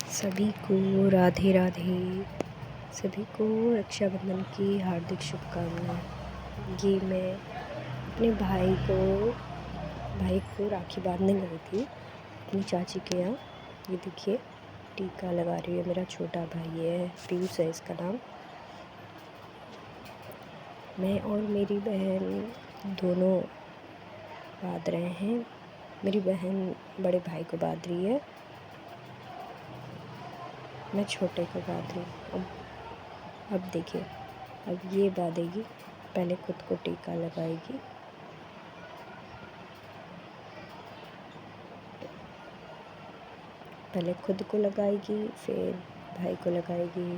सभी को राधे राधे। सभी को रक्षाबंधन की हार्दिक शुभकामनाएं। ये मैं अपने भाई को राखी बांधने गई थी अपनी चाची के यहाँ। ये देखिए टीका लगा रही है मेरा छोटा भाई है, पीयूष है इसका नाम। मैं और मेरी बहन दोनों बांध रहे हैं। मेरी बहन बड़े भाई को बांध रही है, मैं छोटे को बांध रही हूँ। अब देखिए, अब ये बांधेगी, पहले खुद को टीका लगाएगी। पहले खुद को लगाएगी, फिर भाई को लगाएगी।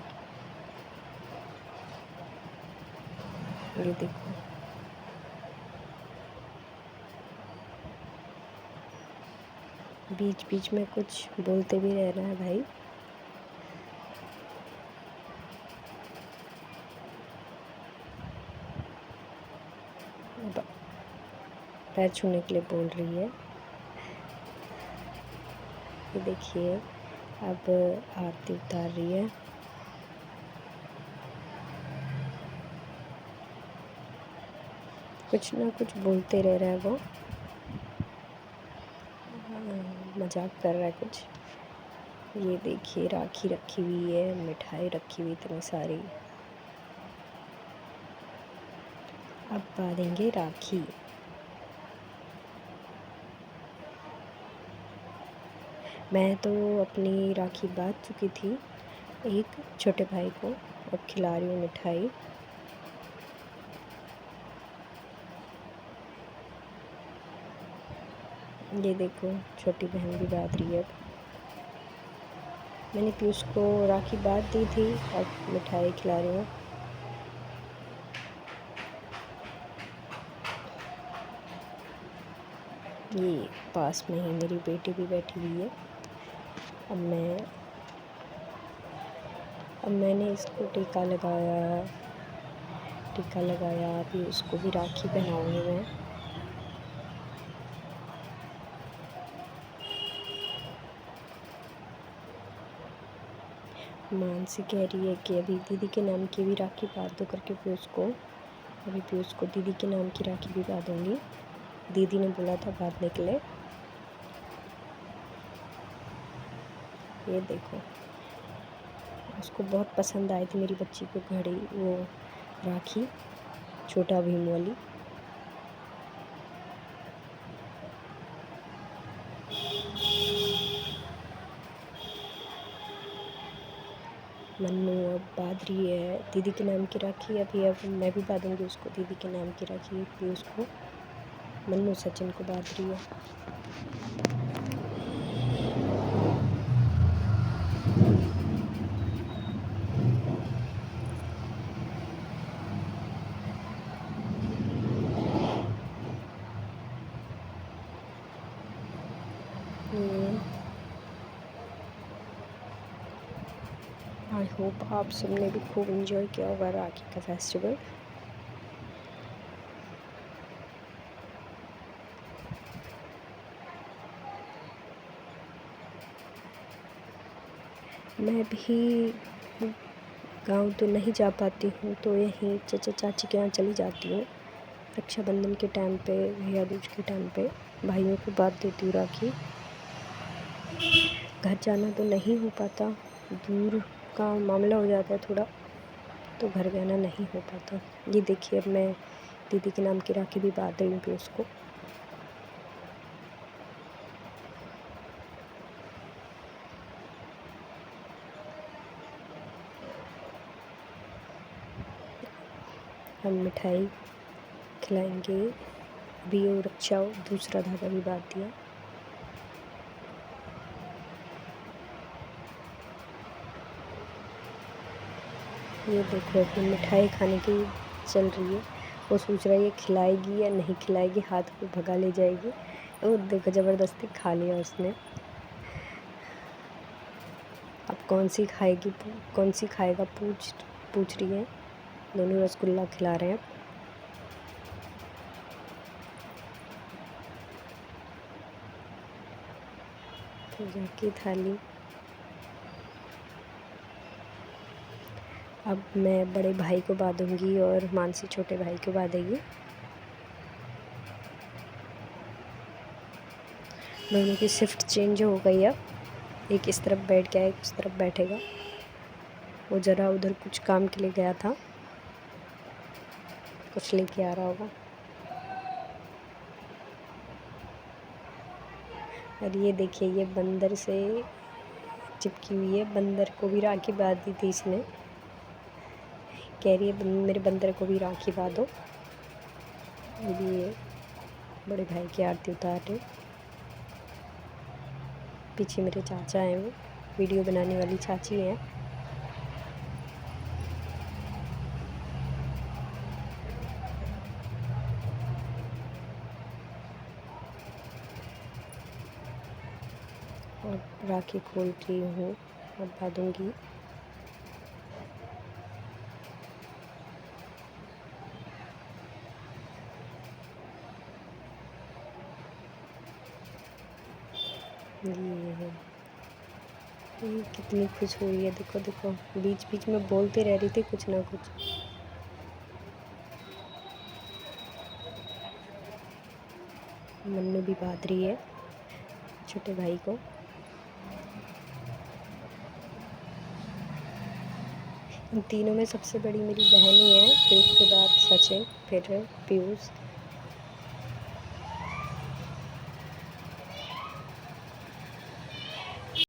ये देखो, बीच बीच में कुछ बोलते भी रहना है भाई। पैर छूने के लिए बोल रही है। ये देखिए, अब आरती उतार रही है। कुछ ना कुछ बोलते रह रहा है वो, मजाक कर रहा है कुछ। ये देखिए, राखी रखी हुई है, मिठाई रखी हुई इतनी सारी। अब बांधेंगे राखी। मैं तो अपनी राखी बांध चुकी थी एक छोटे भाई को, अब खिला रही हूँ मिठाई। ये देखो, छोटी बहन भी बांध रही है। मैंने पीयूष को राखी बांध दी थी, अब मिठाई खिला रही हूँ। ये पास में ही मेरी बेटी भी बैठी हुई है। अब मैंने इसको टीका लगाया। अभी उसको भी राखी पहनाऊंगी मैं। मानसी कह रही है कि अभी दीदी के नाम की भी राखी बांध दो करके पीयूष को। अभी पीयूष को दीदी के नाम की राखी भी बांधूंगी। दीदी ने बोला था बांधने के लिए। ये देखो, उसको बहुत पसंद आई थी मेरी बच्ची को घड़ी, वो राखी छोटा भीम वाली। मन्नू अब बांध रही है दीदी के नाम की राखी। अब मैं भी बांधूंगी उसको दीदी के नाम की राखी। पीयूष को, मन्नू सचिन को बांध रही है। आई होप आप सबने भी खूब एंजॉय किया होगा राखी का फेस्टिवल। मैं भी गांव तो नहीं जा पाती हूँ, तो यहीं चाचा चाची के यहाँ चली जाती हूँ। रक्षाबंधन के टाइम पे, भैया दूज के टाइम पे भाइयों को बांध देती हूँ राखी। घर जाना तो नहीं हो पाता, दूर का मामला हो जाता है थोड़ा, तो घर जाना नहीं हो पाता। ये देखिए, अब मैं दीदी के नाम की राखी भी बांध रही हूँ उसको। हम मिठाई खिलाएंगे। अभी वो रक्षा दूसरा धागा भी बांध दिया। ये देखो, अपनी मिठाई खाने की चल रही है। वो सोच रही है खिलाएगी या नहीं खिलाएगी, हाथ को भगा ले जाएगी। वो देखो, ज़बरदस्ती खा लिया उसने। अब कौन सी खाएगा पूछ रही है। दोनों रसगुल्ला खिला रहे हैं। पूजा की थाली अब मैं बड़े भाई को बांधूंगी और मानसी छोटे भाई को बांधेगी। दोनों की शिफ्ट चेंज हो गई। अब एक इस तरफ बैठ गया, एक उस तरफ बैठेगा। वो ज़रा उधर कुछ काम के लिए गया था, कुछ लेके आ रहा होगा। और ये देखिए, ये बंदर से चिपकी हुई है। बंदर को भी राखी बांध दी थी इसने। कह रही है मेरे बंदर को भी राखी बांधो। ये बड़े भाई की आरती उतार रहे। पीछे मेरे चाचा हैं, वो वीडियो बनाने वाली चाची हैं। और राखी खोल रही हूँ, अब बांधूंगी। ये है, ये कितनी खुश हुई है, देखो देखो। बीच बीच में बोलते रह रही थी कुछ ना कुछ। मन्नू भी बांध रही है छोटे भाई को। इन तीनों में सबसे बड़ी मेरी बहन ही है, फिर उसके बाद सचिन, फिर पीयूष।